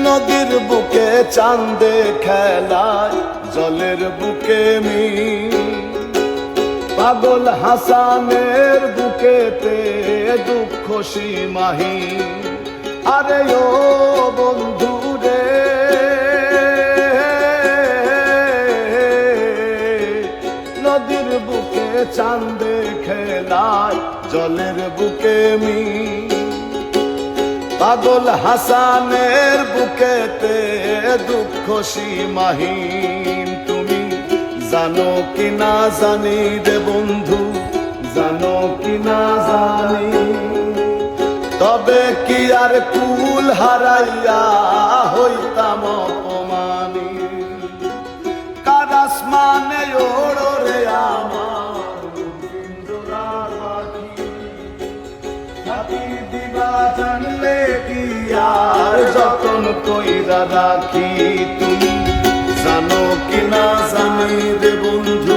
নদীর বুকে চাঁদে খেলায় জলের বুকে পাগল হাসানের বুকেতে দুঃখ সীমাহীন। আরে ও বন্ধু রে, নদীর বুকে চাঁদে খেলায় জলের বুকে পাগল হাসানের বুকেতে দুঃখ সীমাহীন। তুমি জানো কি না জানি রে বন্ধু, জানো কি না জানি, তবে কি আর কুল হারাইয়া হইতাম অপমানী। কার আসমানে ওড়ো রে আমার দিবা জানলে কি আর যতন কইরা রাখি। তুমি জানো কি না জানি রে বন্ধু,